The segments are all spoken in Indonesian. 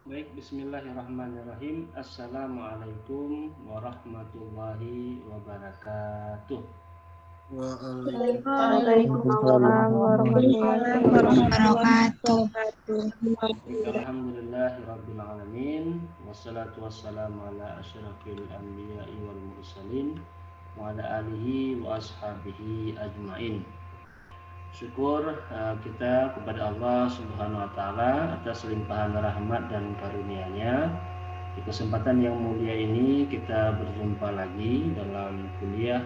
Baik, bismillahirrahmanirrahim. Assalamualaikum warahmatullahi wabarakatuh. Waalaikumsalam warahmatullahi wabarakatuh. Baik, alhamdulillahirabbil alamin. Wassalatu wassalamu ala asyrafil anbiya'i wal mursalin wa ala alihi wa ashabihi ajmain. Syukur kita kepada Allah Subhanahu wa taala atas limpahan rahmat dan karunia-Nya. Di kesempatan yang mulia ini kita berjumpa lagi dalam kuliah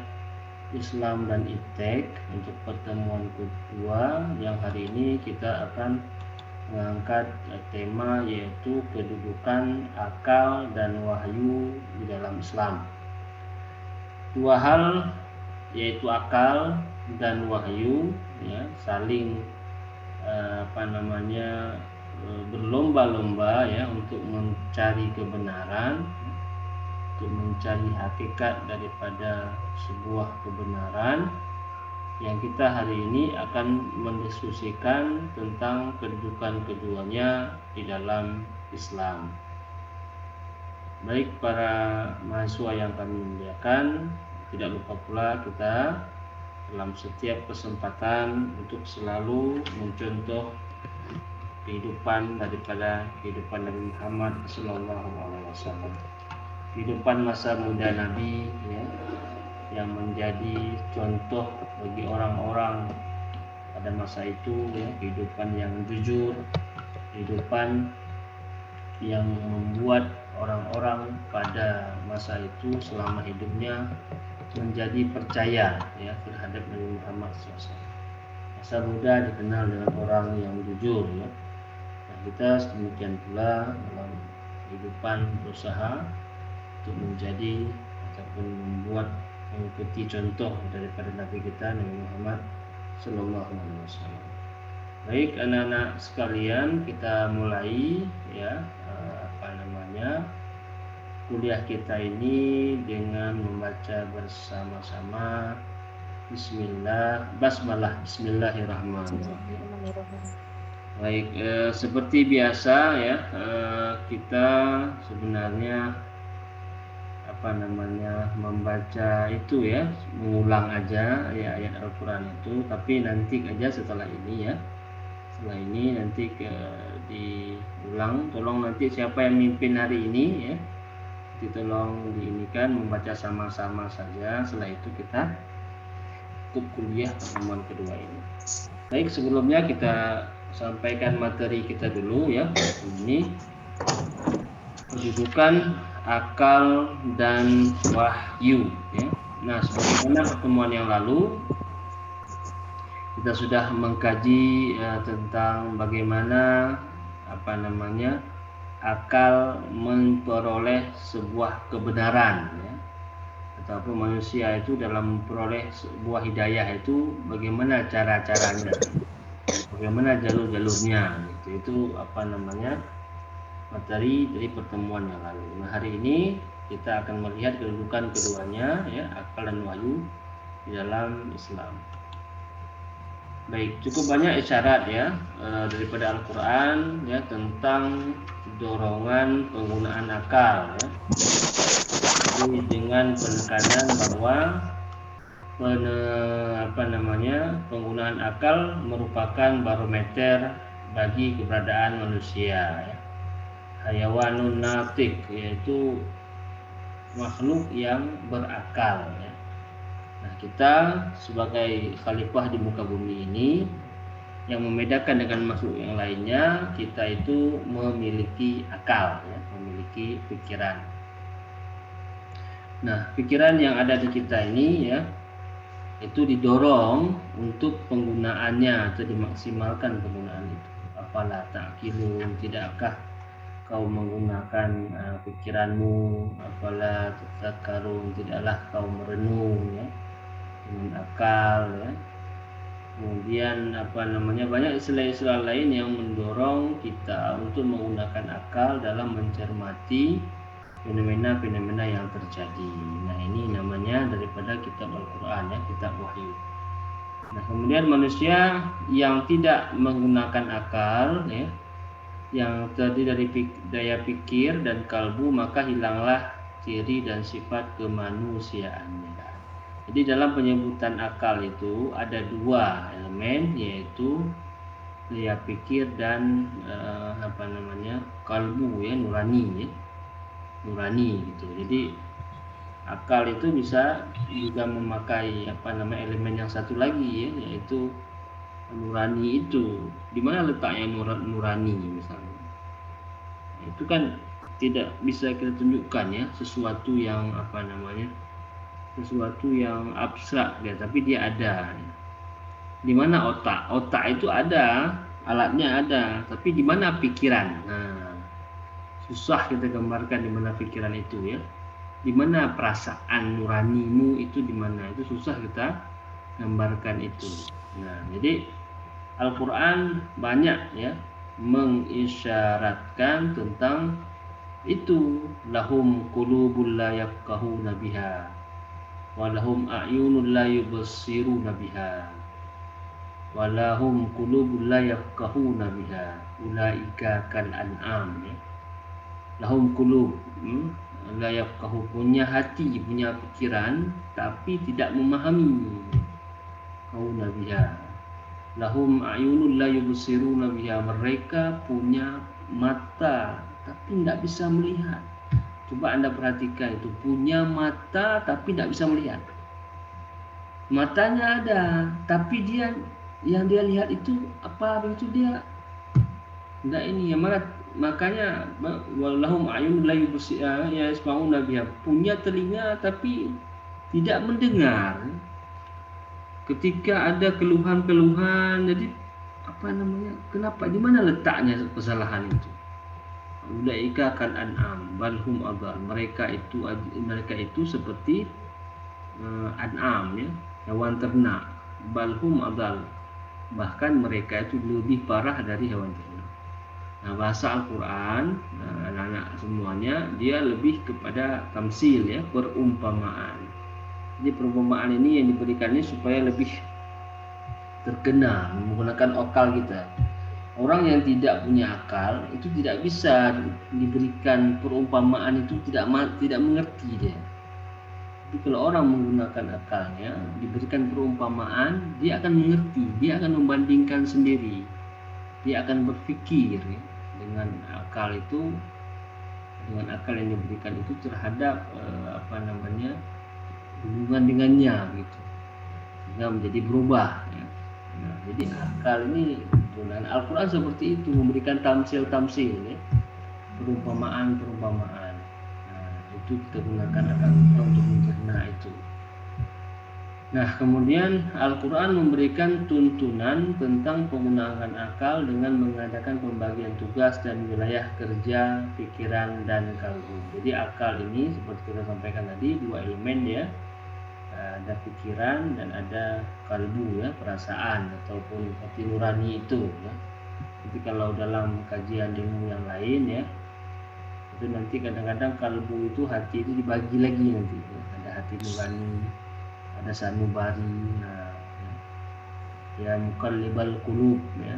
Islam dan Iptek untuk pertemuan kedua, yang hari ini kita akan mengangkat tema yaitu kedudukan akal dan wahyu di dalam Islam. Dua hal yaitu akal dan wahyu saling berlomba-lomba untuk mencari kebenaran, untuk mencari hakikat daripada sebuah kebenaran, yang kita hari ini akan mendiskusikan tentang kedudukan keduanya di dalam Islam. Baik para mahasiswa yang kami muliakan, tidak lupa pula kita dalam setiap kesempatan untuk selalu mencontoh kehidupan daripada kehidupan Nabi Muhammad SAW, kehidupan masa muda Nabi yang menjadi contoh bagi orang-orang pada masa itu, kehidupan yang jujur, kehidupan yang membuat orang-orang pada masa itu selama hidupnya menjadi percaya terhadap Nabi Muhammad SAW. Masa muda dikenal dengan orang yang jujur. Nah, kita demikian pula dalam kehidupan berusaha untuk menjadi ataupun membuat mengikuti contoh daripada Nabi kita Nabi Muhammad SAW. Baik anak-anak sekalian, kita mulai kuliah kita ini dengan membaca bersama-sama Bismillahirrahmanirrahim. Baik, seperti biasa kita sebenarnya membaca itu mengulang aja ayat Al-Quran itu, tapi nanti aja setelah ini nanti diulang. Tolong nanti siapa yang mimpin hari ini tolong diinikan membaca sama-sama saja. Setelah itu kita tutup kuliah pertemuan kedua ini. Baik, sebelumnya kita sampaikan materi kita dulu ini kedudukan akal dan wahyu Nah, sebagaimana pertemuan yang lalu kita sudah mengkaji tentang bagaimana akal memperoleh sebuah kebenaran ataupun manusia itu dalam memperoleh sebuah hidayah itu bagaimana cara-caranya, bagaimana jalur-jalurnya itu materi dari pertemuan yang lalu. Nah, hari ini kita akan melihat kedudukan keduanya akal dan wahyu di dalam Islam. Baik, cukup banyak isyarat daripada Al-Quran tentang dorongan penggunaan akal dengan penekanan bahwa penggunaan akal merupakan barometer bagi keberadaan manusia, hayawanun natik, yaitu makhluk yang berakal. Nah, kita sebagai khalifah di muka bumi ini, yang membedakan dengan makhluk yang lainnya, kita itu memiliki akal, memiliki pikiran. Nah, pikiran yang ada di kita ini itu didorong untuk penggunaannya atau dimaksimalkan penggunaan itu. Apalah ta'qilun, tidakkah kau menggunakan pikiranmu? Apalah tadzakkarun, tidaklah kau merenung dengan akal Kemudian banyak istilah-istilah lain yang mendorong kita untuk menggunakan akal dalam mencermati fenomena-fenomena yang terjadi. Nah, ini namanya daripada kitab Al-Quran kitab wahyu. Nah, kemudian manusia yang tidak menggunakan akal yang terdiri dari daya pikir dan kalbu, maka hilanglah ciri dan sifat kemanusiaannya. Jadi dalam penyebutan akal itu ada dua elemen, yaitu daya pikir dan kalbu ya, nurani ya, nurani gitu. Jadi akal itu bisa juga memakai elemen yang satu lagi ya, yaitu nurani itu. Di mana letaknya nurani misalnya? Itu kan tidak bisa kita tunjukkan ya, sesuatu yang sesuatu yang abstrak ya, tapi dia ada. Di mana otak? Otak itu ada, alatnya ada, tapi di mana pikiran? Nah, susah kita gambarkan di mana pikiran itu ya. Di mana perasaan nuranimu itu, di mana itu susah kita gambarkan itu. Nah, jadi Al-Quran banyak ya mengisyaratkan tentang itu. Lahum qulubul la yafqahuna biha wa lahum a'yunul la yubsiruna biha wa lahum qulubul la yafqahuna biha ulaika kal an'am ya. Lahum qulub la yafqahu, punya hati, punya pikiran tapi tidak memahami. Qauna biha. Lahum a'yunul la yubsiruna biha, mereka punya mata tapi tidak bisa melihat. Coba Anda perhatikan itu, punya mata tapi tidak bisa melihat. Matanya ada, tapi dia yang dia lihat itu apa? Itu dia tidak ini ya, makanya walahum a'yunul la yasma'una biha, punya telinga tapi tidak mendengar. Ketika ada keluhan-keluhan, jadi kenapa, di mana letaknya kesalahan itu? Ulaika kal an'am balhum adall, mereka itu seperti an'am ya, hewan ternak. Balhum adall, bahkan mereka itu lebih parah dari hewan ternak. Nah, bahasa Al-Quran, anak-anak semuanya, dia lebih kepada tamsil ya, perumpamaan. Jadi perumpamaan ini yang diberikan ini supaya lebih terkena, menggunakan akal kita. Orang yang tidak punya akal itu tidak bisa diberikan perumpamaan, itu tidak mengerti dia. Tapi kalau orang menggunakan akalnya, diberikan perumpamaan, dia akan mengerti, dia akan membandingkan sendiri, dia akan berpikir ya, dengan akal itu, dengan akal yang diberikan itu terhadap hubungan dengannya gitu, sehingga menjadi berubah ya. Nah, jadi akal ini dengan Al-Quran seperti itu, memberikan tamsil ya, perumpamaan. Nah, itu kita gunakan akal kita untuk mencerna itu. Nah, kemudian Al-Quran memberikan tuntunan tentang penggunaan akal dengan mengadakan pembagian tugas dan wilayah kerja pikiran dan kalbu. Jadi akal ini seperti kita sampaikan tadi, dua elemen ya, ada pikiran dan ada kalbu ya, perasaan ataupun hati nurani itu ya. Jadi kalau dalam kajian ilmu yang lain ya, itu nanti kadang-kadang kalbu itu, hati itu dibagi lagi nanti ya. Ada hati nurani, ada sanubari, nah, ya muqallibal qulub ya,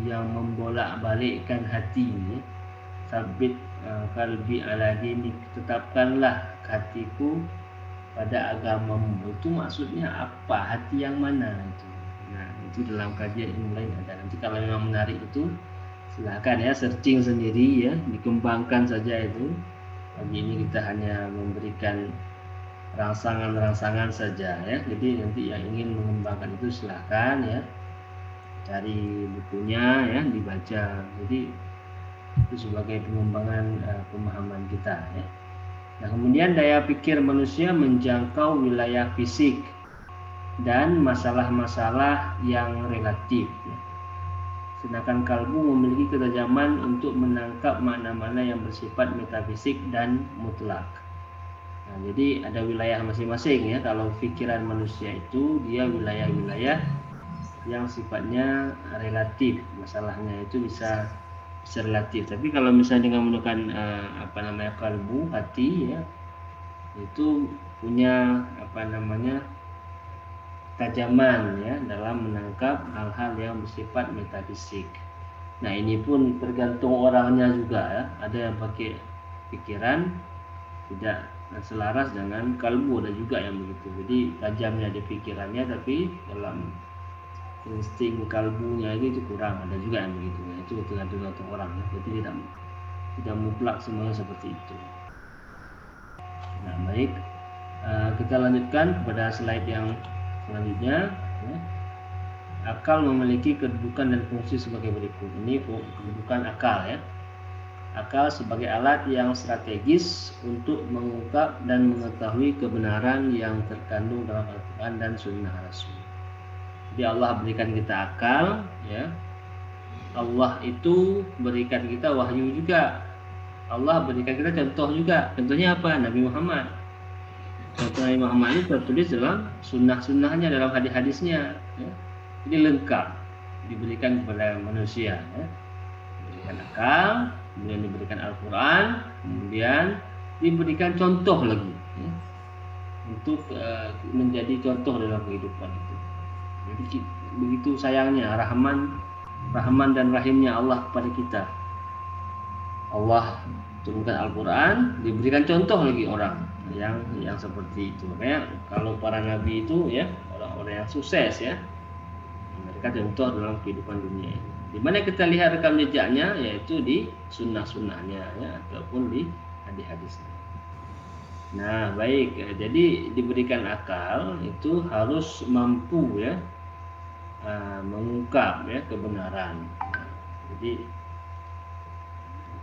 yang membolak-balikkan hati ya. Sabit kalbi ala dinik, tetapkanlah hatiku pada agamamu. Itu maksudnya apa? Hati yang mana itu? Nah, itu dalam kajian ilmu lain ada. Nanti kalau memang menarik itu silahkan ya, searching sendiri ya, dikembangkan saja itu. Pagi ini kita hanya memberikan rangsangan-rangsangan saja ya. Jadi nanti yang ingin mengembangkan itu silahkan ya, cari bukunya ya, dibaca. Jadi itu sebagai pengembangan pemahaman kita ya. Nah, kemudian daya pikir manusia menjangkau wilayah fisik dan masalah-masalah yang relatif ya. Sedangkan kalbu memiliki ketajaman untuk menangkap makna-makna yang bersifat metafisik dan mutlak. Nah, jadi ada wilayah masing-masing ya. Kalau pikiran manusia itu dia wilayah-wilayah yang sifatnya relatif, masalahnya itu bisa relatif. Tapi kalau misalnya dengan menggunakan kalbu, hati ya, itu punya ketajaman ya dalam menangkap hal-hal yang bersifat metafisik. Nah ini pun tergantung orangnya juga ya. Ada yang pakai pikiran tidak selaras dengan kalbu, ada juga yang begitu. Jadi tajamnya di pikirannya tapi dalam insting kalbunya itu kurang, ada juga yang begitu ya. Itu tergantung orang ya. Jadi tidak mutlak semuanya seperti itu. Nah baik, kita lanjutkan kepada slide yang selanjutnya ya. Akal memiliki kedudukan dan fungsi sebagai berikut. Ini kedudukan akal ya. Akal sebagai alat yang strategis untuk mengungkap dan mengetahui kebenaran yang terkandung dalam Al-Quran dan Sunnah Rasul. Jadi Allah berikan kita akal ya. Allah itu berikan kita wahyu juga. Allah berikan kita contoh juga. Contohnya apa? Nabi Muhammad. Contoh Nabi Muhammad ini tertulis dalam sunnah-sunnahnya, dalam hadis-hadisnya ya. Jadi lengkap diberikan kepada manusia ya. Diberikan akal, kemudian diberikan Al-Quran, kemudian diberikan contoh lagi ya, untuk menjadi contoh dalam kehidupan itu. Jadi begitu sayangnya Rahman dan Rahimnya Allah kepada kita. Allah turunkan Al-Quran, diberikan contoh lagi orang yang seperti itu. Makanya kalau para nabi itu ya orang-orang yang sukses ya, mereka contoh dalam kehidupan dunia ini. Di mana kita lihat rekam jejaknya, yaitu di sunnah-sunnahnya ya, ataupun di hadis-hadisnya. Nah baik, jadi diberikan akal itu harus mampu ya mengungkap ya kebenaran. Jadi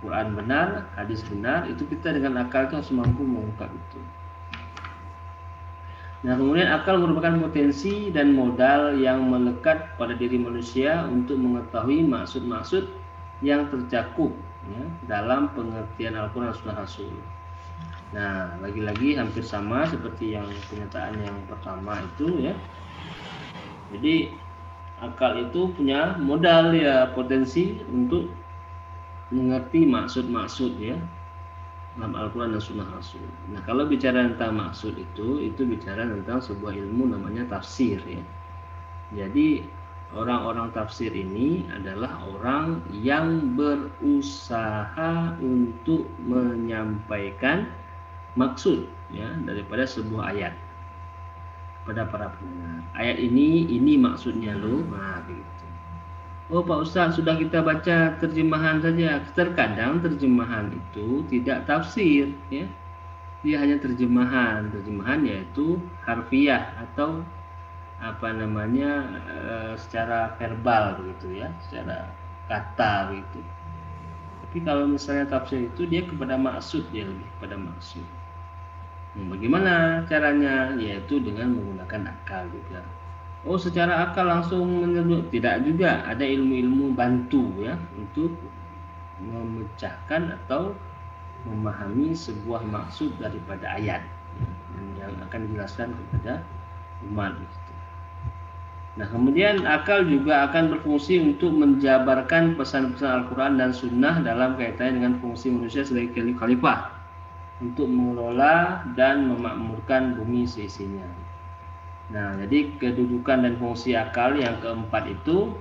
Quran benar, hadis benar, itu kita dengan akal itu harus mampu mengungkap itu. Nah kemudian akal merupakan potensi dan modal yang melekat pada diri manusia untuk mengetahui maksud-maksud yang tercakup ya, dalam pengertian Al-Quran dan Sunnah Rasul. Nah lagi-lagi hampir sama seperti yang pernyataan yang pertama itu ya. Jadi akal itu punya modal ya, potensi untuk mengerti maksud-maksud ya dalam Al-Quran dan Sunnah Rasul. Nah kalau bicara tentang maksud itu bicara tentang sebuah ilmu namanya tafsir ya. Jadi orang-orang tafsir ini adalah orang yang berusaha untuk menyampaikan maksud ya daripada sebuah ayat kepada para pendengar. Ayat ini maksudnya loh. Nah begitu. Oh Pak Ustaz, sudah kita baca terjemahan saja. Terkadang terjemahan itu tidak tafsir ya. Dia hanya terjemahan yaitu harfiah atau secara verbal begitu ya, secara kata begitu. Tapi kalau misalnya tafsir itu dia kepada maksud, dia lebih kepada maksud. Bagaimana caranya? Yaitu dengan menggunakan akal juga. Oh secara akal langsung menyebut, tidak juga, ada ilmu-ilmu bantu ya untuk memecahkan atau memahami sebuah maksud daripada ayat yang akan dijelaskan kepada umat gitu. Nah kemudian akal juga akan berfungsi untuk menjabarkan pesan-pesan Al-Quran dan Sunnah dalam kaitannya dengan fungsi manusia sebagai khalifah untuk mengelola dan memakmurkan bumi seisinya. Nah, jadi kedudukan dan fungsi akal yang keempat itu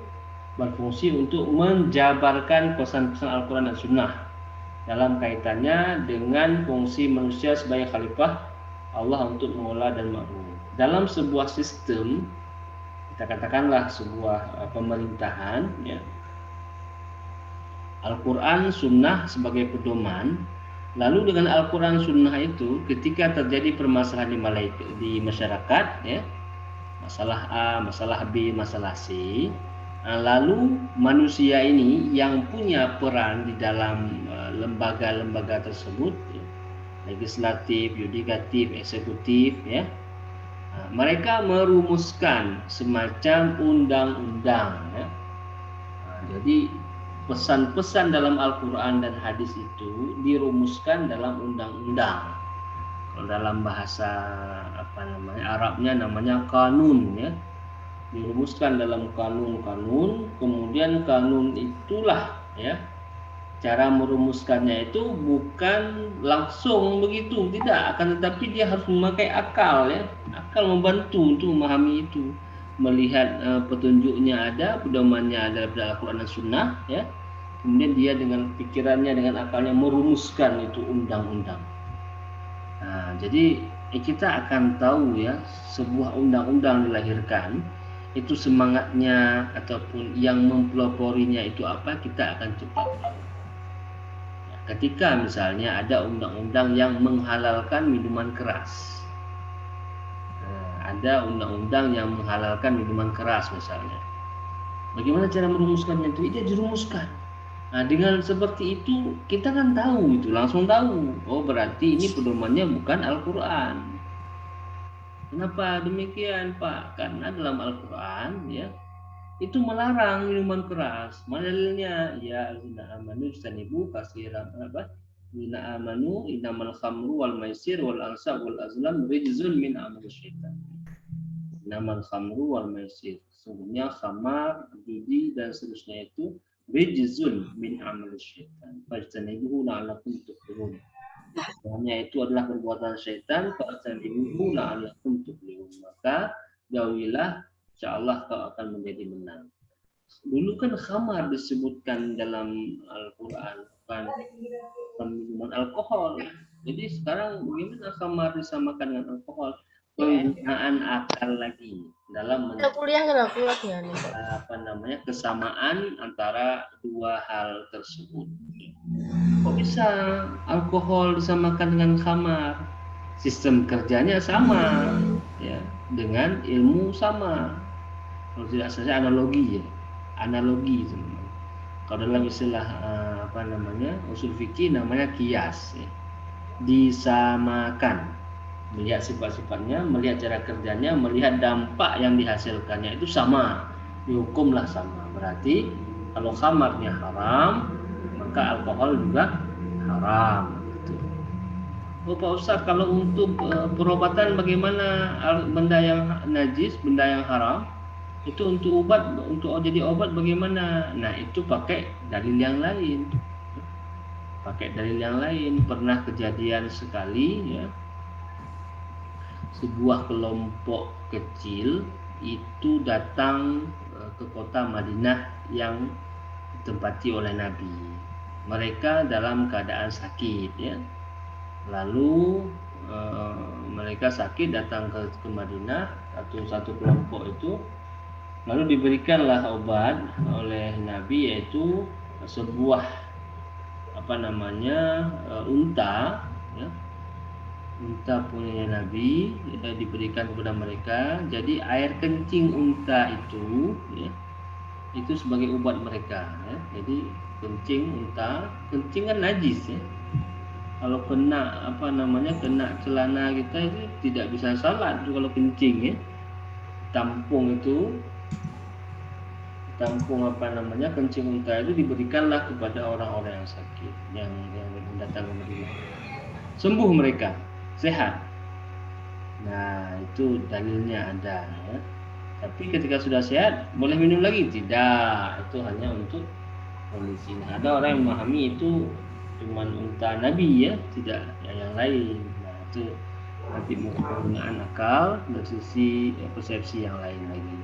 berfungsi untuk menjabarkan pesan-pesan Al-Quran dan Sunnah dalam kaitannya dengan fungsi manusia sebagai khalifah Allah untuk mengelola dan makmur. Dalam sebuah sistem, kita katakanlah sebuah pemerintahan, ya, Al-Quran Sunnah sebagai pedoman. Lalu dengan Al-Quran Sunnah itu, ketika terjadi permasalahan di masyarakat, ya, masalah A, masalah B, masalah C, lalu manusia ini yang punya peran di dalam lembaga-lembaga tersebut, ya, legislatif, yudikatif, eksekutif, ya, mereka merumuskan semacam undang-undang, ya. Jadi pesan-pesan dalam Al-Quran dan hadis itu dirumuskan dalam undang-undang. Kalau dalam bahasa Arabnya namanya kanun, ya, dirumuskan dalam kanun-kanun. Kemudian kanun itulah, ya, cara merumuskannya itu bukan langsung begitu, tidak, akan tetapi dia harus memakai akal, ya, akal membantu untuk memahami itu, melihat petunjuknya ada, pedomannya ada pada Al-Quran dan Sunnah, ya. kemudian dia dengan pikirannya, dengan akalnya merumuskan itu undang-undang. Nah, jadi kita akan tahu ya, sebuah undang-undang dilahirkan itu semangatnya ataupun yang mempeloporinya itu apa, kita akan cepat tahu. Ketika misalnya ada undang-undang yang menghalalkan minuman keras, ada undang-undang yang menghalalkan minuman keras misalnya, bagaimana cara merumuskannya itu? Dia dirumuskan. Nah, dengan seperti itu kita kan tahu, itu langsung tahu, oh berarti ini pedomannya bukan Al-Quran. Kenapa demikian, Pak? Karena dalam Al-Quran ya itu melarang minuman keras. Mana dalilnya? Ya alladzina amanu istanibu katsiran apa? Alladzina amanu innamal khamru wal maisir wal ansab wal azlam rijzun min amali syaitan. Innamal khamru wal maisir. Sesungguhnya khamar, judi dan seterusnya itu rijzun min amali syaitan. Fajtanibuhu la'allakum tuflihun. Semuanya itu adalah perbuatan syaitan. Fajtanibuhu la'allakum tuflihun. Maka jauhilah, insyaallah kau akan menjadi menang. Dulu kan khamar disebutkan dalam Al-Quran, bukan minuman alkohol. Jadi sekarang bagaimana khamar disamakan dengan alkohol? Penggunaan akal lagi dalam kesamaan antara dua hal tersebut. Kok bisa alkohol disamakan dengan khamar? Sistem kerjanya sama, ya, dengan ilmu sama. Kalau tidak saja analogi ya, analogi teman-teman. Kalau dalam istilah usul fikih namanya kias ya. Disamakan, melihat sifat-sifatnya, melihat cara kerjanya, melihat dampak yang dihasilkannya itu sama, dihukumlah sama. Berarti kalau khamarnya haram, maka alkohol juga haram. Oh Pak Ustaz, kalau untuk perobatan bagaimana benda yang najis, benda yang haram? Itu untuk obat, untuk jadi obat bagaimana? Nah itu pakai dalil yang lain. Pakai dalil yang lain. Pernah kejadian sekali ya, sebuah kelompok kecil itu datang ke kota Madinah yang ditempati oleh Nabi. Mereka dalam keadaan sakit ya. Lalu mereka sakit datang ke Madinah, satu kelompok itu. Lalu diberikanlah obat oleh Nabi, yaitu sebuah unta ya. Unta punya Nabi ya, diberikan kepada mereka. Jadi air kencing unta itu ya, itu sebagai obat mereka ya. Jadi kencing unta, kencing kan najis ya. Kalau kena kena celana kita itu tidak bisa salat itu kalau kencing ya. Tampung kencing unta itu diberikanlah kepada orang-orang yang sakit, yang datang ke Madinah. Sembuh mereka, sehat. Nah, itu dalilnya ada ya. Tapi ketika sudah sehat, boleh minum lagi? Tidak, itu hanya untuk kondisi. Nah, ada orang yang memahami itu cuma unta Nabi ya, tidak yang lain. Nah, itu nanti penggunaan akal dari sisi persepsi yang lain lagi.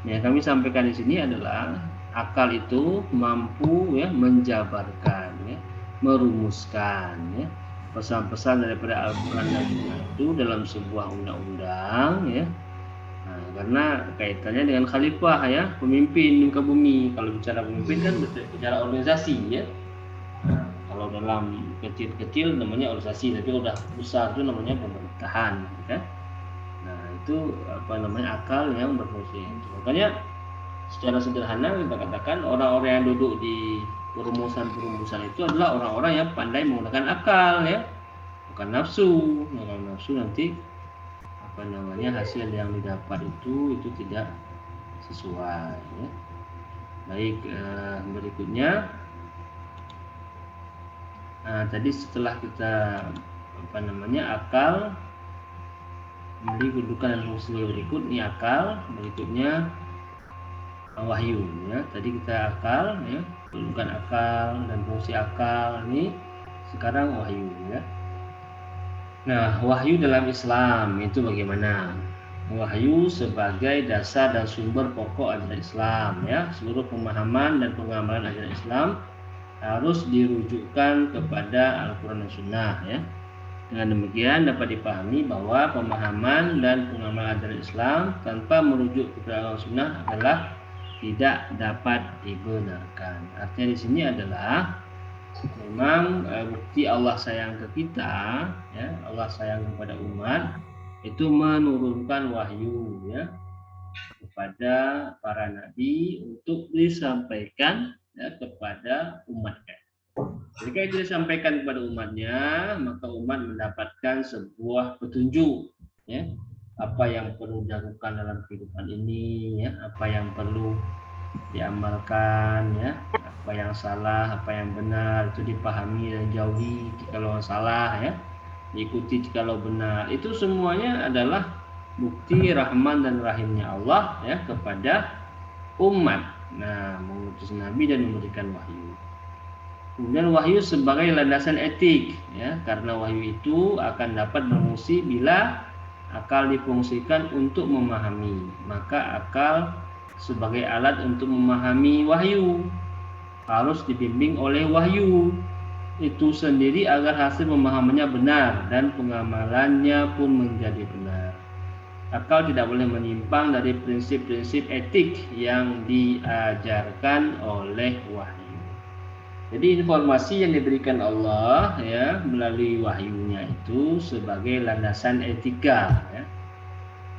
Yang kami sampaikan di sini adalah akal itu mampu ya menjabarkan ya, merumuskan ya pesan-pesan daripada Al-Quran dan Sunnah itu dalam sebuah undang-undang ya. Nah, karena kaitannya dengan khalifah ya, pemimpin muka bumi. Kalau bicara pemimpin kan bicara organisasi ya. Nah, kalau dalam kecil-kecil namanya organisasi, tapi udah besar itu namanya pemerintahan ya. Nah, itu akal yang berfungsi. Makanya secara sederhana kita katakan orang-orang yang duduk di perumusan-perumusan itu adalah orang-orang yang pandai menggunakan akal ya, bukan nafsu. Kalau nafsu nanti hasil yang didapat itu tidak sesuai ya. Baik, berikutnya tadi setelah kita akal memiliki kedudukan dan fungsi berikut, ini akal, berikutnya wahyu ya. Tadi kita akal ya, kedudukan akal dan fungsi akal, ini sekarang wahyu ya. Nah, wahyu dalam Islam itu bagaimana? Wahyu sebagai dasar dan sumber pokok ajaran Islam ya. Seluruh pemahaman dan pengamalan ajaran Islam harus dirujukkan kepada Al-Quran dan Sunnah ya. Dengan demikian dapat dipahami bahwa pemahaman dan pengamalan ajaran Islam tanpa merujuk kepada Al-Quran dan Sunnah adalah tidak dapat dibenarkan. Artinya di sini adalah memang bukti Allah sayang ke kita ya, Allah sayang kepada umat itu menurunkan wahyu ya kepada para nabi untuk disampaikan ya, kepada umatnya. Jika itu disampaikan kepada umatnya, maka umat mendapatkan sebuah petunjuk ya, apa yang perlu dilakukan dalam kehidupan ini ya, apa yang perlu diamalkan ya, apa yang salah, apa yang benar itu dipahami dan jauhi jikalau salah ya, diikuti jikalau benar. Itu semuanya adalah bukti rahman dan rahimnya Allah ya kepada umat. Nah, mengutus nabi dan memberikan wahyu. Kemudian wahyu sebagai landasan etik ya, karena wahyu itu akan dapat berfungsi bila akal difungsikan untuk memahami, maka akal sebagai alat untuk memahami wahyu harus dibimbing oleh wahyu itu sendiri agar hasil pemahamannya benar dan pengamalannya pun menjadi benar. Akal tidak boleh menyimpang dari prinsip-prinsip etik yang diajarkan oleh wahyu. Jadi informasi yang diberikan Allah ya melalui wahyunya itu sebagai landasan etika ya.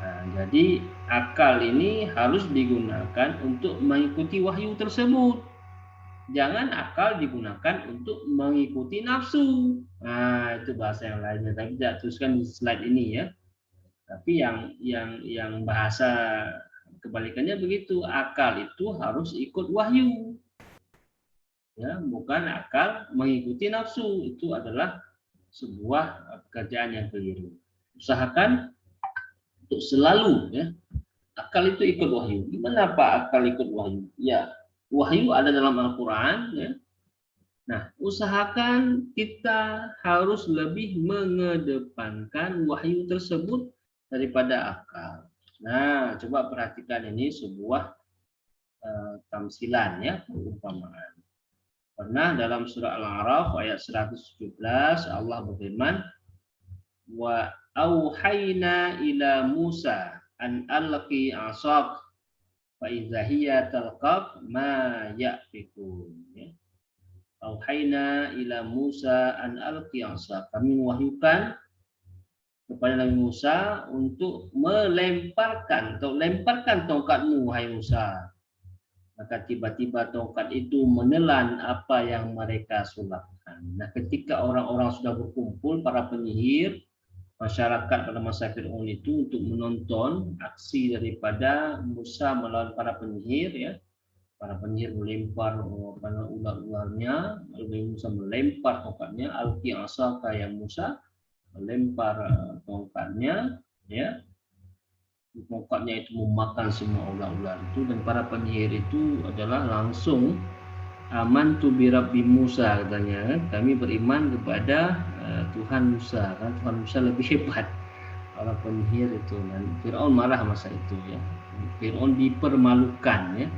Nah, jadi akal ini harus digunakan untuk mengikuti wahyu tersebut. Jangan akal digunakan untuk mengikuti nafsu. Nah, itu bahasa yang lainnya, tapi tidak tuliskan di slide ini ya. Tapi yang bahasa kebalikannya begitu, akal itu harus ikut wahyu. Ya, bukan akal mengikuti nafsu. Itu adalah sebuah pekerjaan yang keliru. Usahakan untuk selalu ya, akal itu ikut wahyu. Gimana Pak akal ikut wahyu? Ya, wahyu ada dalam Al-Quran ya. Nah, usahakan kita harus lebih mengedepankan wahyu tersebut daripada akal. Nah, coba perhatikan ini sebuah tamsilan ya, perumpamaan. Pernah dalam surah Al-A'raf ayat 117 Allah berfirman, wa auhayna ila Musa an alqi asaq fa idza hiya talqaf ma yafikun ya. Auhayna ila Musa an alqi asaq, kami mewahyukan kepada Nabi Musa untuk melemparkan atau lemparkan tongkatmu wahai Musa. Maka tiba-tiba tongkat itu menelan apa yang mereka sulapkan. Nah, ketika orang-orang sudah berkumpul, para penyihir, masyarakat pada masa Fir'aun itu untuk menonton aksi daripada Musa melawan para penyihir, ya. Para penyihir melempar ular-ularnya, lalu Musa melempar tongkatnya, alqi asaka ya Musa, melempar tongkatnya, ya. Tongkatnya itu memakan semua ular-ular itu, dan para penyihir itu adalah langsung amantu bi rabbi Musa, katanya kami beriman kepada Tuhan Musa, kan Tuhan Musa lebih hebat. Para penyihir itu, dan Fir'aun marah masa itu ya. Fir'aun dipermalukan ya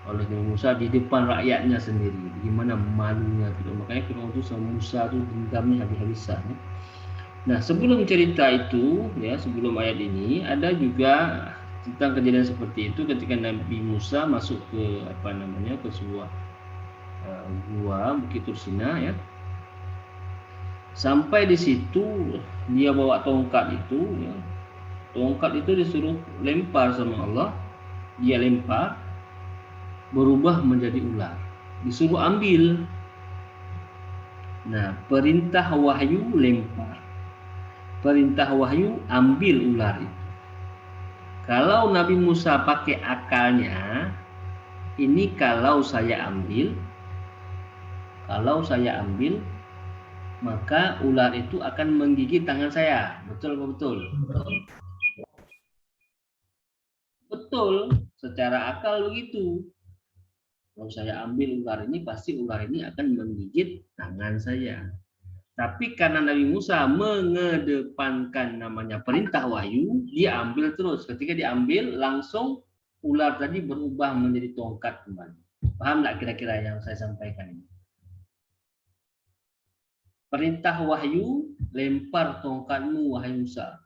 oleh Nabi Musa di depan rakyatnya sendiri. Gimana malunya Fir'aun, makanya Fir'aun itu sama Musa itu dendamnya habis-habisan ya. Nah, sebelum cerita itu ya, sebelum ayat ini ada juga tentang kejadian seperti itu ketika Nabi Musa masuk ke ke sebuah gua Bukit Tursina ya. Sampai di situ dia bawa tongkat itu ya. Tongkat itu disuruh lempar sama Allah. Dia lempar, berubah menjadi ular. Disuruh ambil. Nah, perintah wahyu lempar. Perintah wahyu ambil ular itu. Kalau Nabi Musa pakai akalnya, ini kalau saya ambil, maka ular itu akan menggigit tangan saya. Betul betul? Betul, secara akal begitu. Kalau saya ambil ular ini, pasti ular ini akan menggigit tangan saya. Tapi karena Nabi Musa mengedepankan namanya perintah wahyu, dia ambil terus. Ketika diambil, langsung ular tadi berubah menjadi tongkat kembali. Paham nggak kira-kira yang saya sampaikan ini? perintah wahyu, lempar tongkatmu wahai Musa.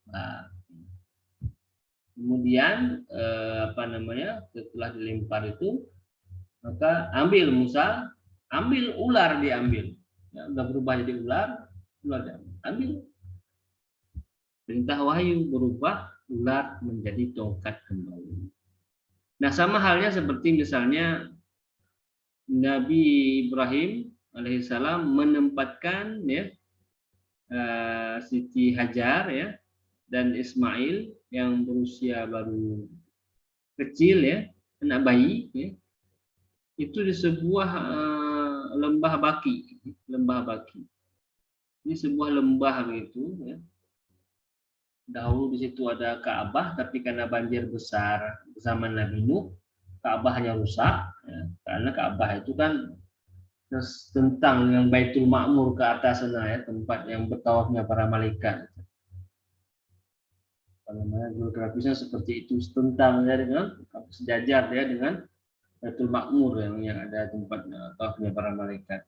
Nah, kemudian setelah dilempar itu, maka ambil Musa, ambil ular diambil. Ya, udah berubah jadi ular diambil. Ambil. Perintah wahyu berubah ular menjadi tongkat kembali. Nah, sama halnya seperti misalnya Nabi Ibrahim alaihissalam menempatkan ya Siti Hajar ya dan Ismail yang berusia baru kecil ya, anak bayi ya, itu di sebuah lembah baki. Ini sebuah lembah begitu ya. Dahulu di situ ada Ka'bah, tapi karena banjir besar zaman Nabi Nuh, Ka'bahnya rusak ya, karena Ka'bah itu kan tentang dengan Baitul Ma'mur ke atas sana ya, tempat yang bertawafnya para malaikat. Geografisnya seperti itu, tentang ya dengan sejajar ya dengan Baitul Ma'mur yang ada tempat tawafnya para malaikat.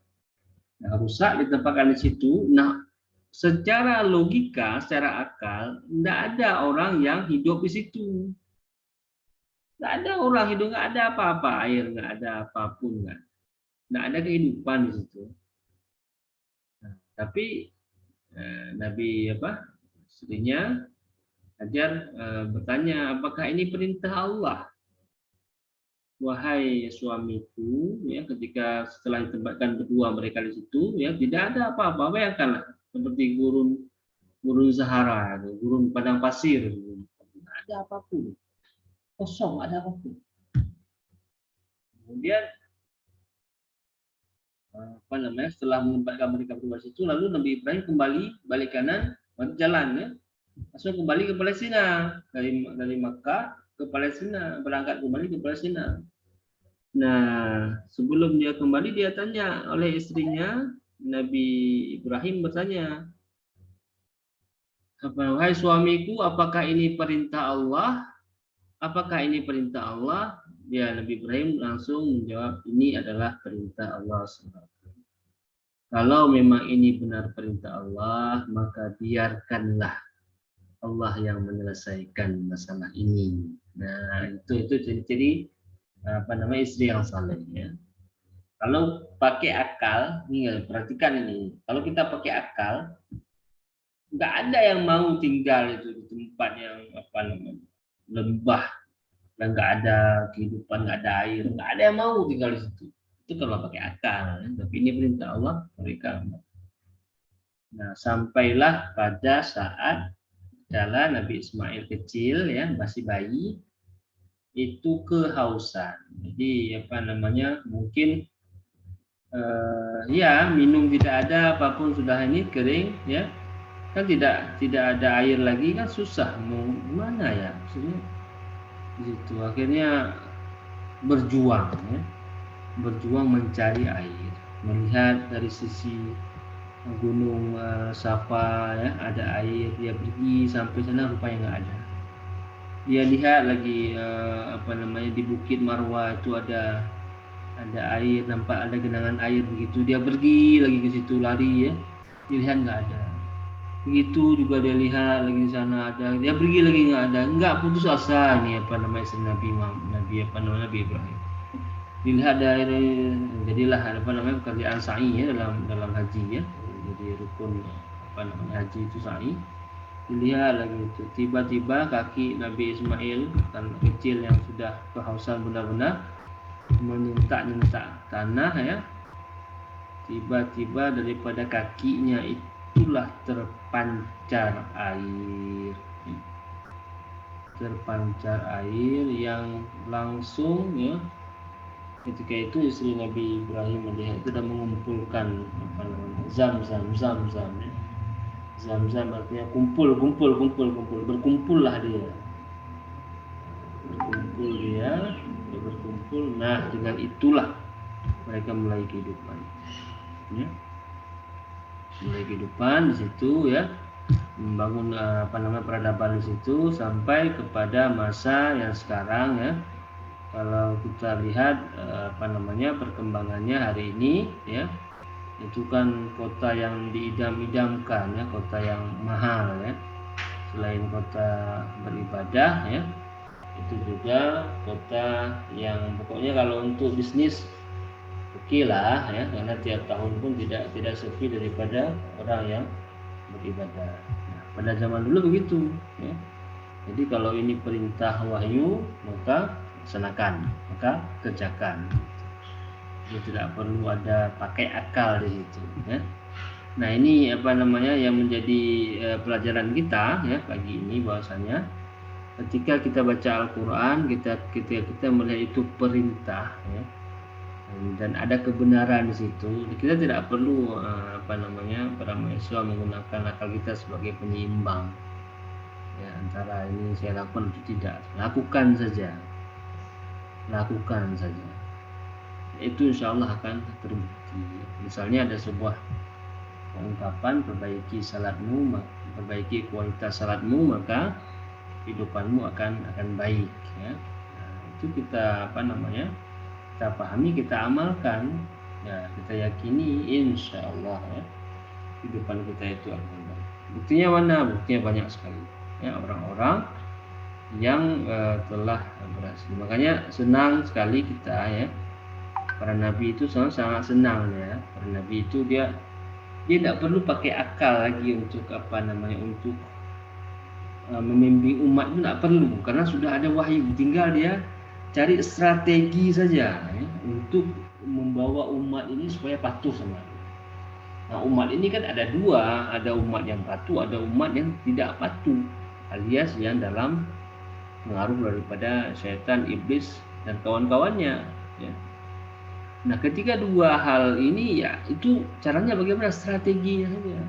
Nah, rusak ditempatkan di situ. Nah, secara logika, secara akal, tidak ada orang yang hidup di situ. Tidak ada orang hidup, nggak ada apa-apa, air nggak ada apapun, nggak ada kehidupan di situ. Nah, tapi Nabi istrinya Hajar bertanya, apakah ini perintah Allah? Wahai suamiku, ya, ketika setelah ditempatkan berdua mereka di situ, ya tidak ada apa-apa. Bayangkanlah seperti gurun Sahara, gurun padang pasir, tidak ada apapun, kosong, ada apapun. Kemudian setelah menempatkan mereka berdua di situ, lalu Nabi Ibrahim kembali balik kanan, jalan ya, langsung kembali ke Palestina dari Makkah ke Palestina, berangkat kembali ke Palestina. Nah, sebelum dia kembali, dia tanya oleh istrinya, Nabi Ibrahim bertanya, wahai suamiku, apakah ini perintah Allah? Apakah ini perintah Allah? Ya, Nabi Ibrahim langsung menjawab, ini adalah perintah Allah. Kalau memang ini benar perintah Allah, maka biarkanlah Allah yang menyelesaikan masalah ini. Nah, itu jadi istri yang saleh ya. Kalau pakai akal, nih perhatikan ini. Kalau kita pakai akal, nggak ada yang mau tinggal itu di tempat yang lembah dan nggak ada kehidupan, nggak ada air, nggak ada yang mau tinggal di situ. Itu kalau pakai akal. Ya. Tapi ini perintah Allah, mereka. Nah, sampailah pada saat jalan Nabi Ismail kecil ya, masih bayi, itu kehausan. Jadi mungkin ya minum tidak ada, apapun sudah ini kering ya, kan tidak ada air lagi, kan susah mau gimana ya, maksudnya gitu. Akhirnya berjuang mencari air, melihat dari sisi gunung Safa ya ada air, dia pergi sampai sana rupanya nggak ada. Dia lihat lagi di Bukit Marwah itu ada air, nampak ada genangan air begitu, dia pergi lagi ke situ, lari ya, dilihat nggak ada. Begitu juga dia lihat lagi di sana ada, dia pergi lagi nggak ada, nggak putus asa ini Nabi Ibrahim. Dilihat ada air, jadilah pekerjaan sa'i ya dalam haji ya, jadi rukun haji itu sa'i. Dilihat lagi itu, tiba-tiba kaki Nabi Ismail anak kecil yang sudah kehausan benar-benar menyentak-nyentak tanah ya, tiba-tiba daripada kakinya itulah terpancar air yang langsung ya. Ketika itu istri Nabi Ibrahim melihat itu dan mengumpulkan Zam-zam ya. Zam-zam artinya kumpul, berkumpullah dia. Berkumpul. Nah, dengan itulah mereka mulai kehidupan. Ya. Mulai kehidupan di situ ya. Membangun peradaban di situ sampai kepada masa yang sekarang ya. Kalau kita lihat perkembangannya hari ini ya. itu kan kota yang diidam-idamkan ya, kota yang mahal ya. Selain kota beribadah ya, itu juga kota yang pokoknya kalau untuk bisnis oke lah ya, karena tiap tahun pun tidak sepi daripada orang yang beribadah. Nah, pada zaman dulu begitu ya. Jadi kalau ini perintah wahyu maka laksanakan, maka kerjakan. Jadi tidak perlu ada pakai akal di situ ya. Nah, ini apa namanya yang menjadi pelajaran kita ya pagi ini, bahwasanya ketika kita baca Al-Qur'an, kita melihat itu perintah ya, dan ada kebenaran di situ, kita tidak perlu apa namanya para mahasiswa menggunakan akal kita sebagai penyeimbang ya, antara ini saya lakukan atau tidak. Lakukan saja, itu insya Allah akan terbukti. Misalnya ada sebuah ungkapan, perbaiki kualitas salatmu, maka hidupanmu akan baik ya. Nah, itu kita apa namanya kita pahami, kita amalkan ya, kita yakini insya Allah ya, kehidupan kita itu akan baik. Buktinya mana? Buktinya banyak sekali ya, orang-orang yang telah berhasil. Makanya senang sekali kita ya, para nabi itu sangat senang ya. Para nabi itu dia tidak perlu pakai akal lagi untuk apa namanya, untuk membimbing umat, itu tidak perlu, karena sudah ada wahyu. Tinggal dia cari strategi saja ya, untuk membawa umat ini supaya patuh sama dia. Nah, umat ini kan ada dua, ada umat yang patuh, ada umat yang tidak patuh, alias yang dalam pengaruh daripada syaitan, iblis dan kawan-kawannya ya. Nah, ketika dua hal ini ya, itu caranya bagaimana, strateginya saja.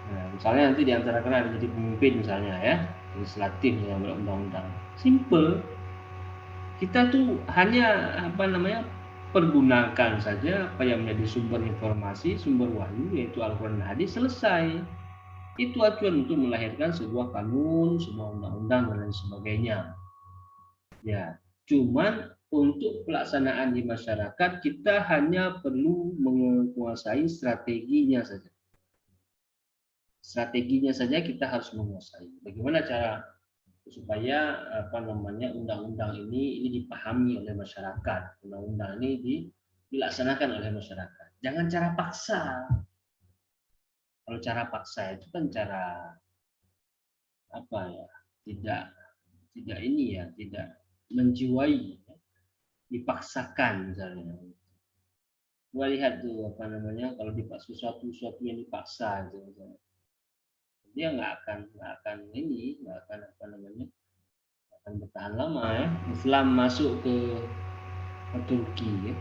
Nah, misalnya nanti di antara kalian ada jadi pemimpin misalnya ya, legislatif yang berundang-undang, simple. Kita tuh hanya apa namanya, pergunakan saja apa yang menjadi sumber informasi, sumber wahyu, yaitu Al-Quran dan Hadis, selesai. Itu acuan untuk melahirkan sebuah kanun, sebuah undang-undang dan lain sebagainya. Ya, cuman untuk pelaksanaan di masyarakat kita hanya perlu menguasai strateginya saja. Strateginya saja kita harus menguasai. Bagaimana cara supaya apa namanya undang-undang ini dipahami oleh masyarakat, undang-undang ini dilaksanakan oleh masyarakat. Jangan cara paksa. Kalau cara paksa itu kan cara apa ya? Tidak ini ya, tidak menjiwai, dipaksakan misalnya. Gua lihat tuh apa namanya, kalau dipaksa sesuatu yang dipaksa itu misalnya, dia nggak akan apa namanya, akan bertahan lama ya. Islam masuk ke Turki ya,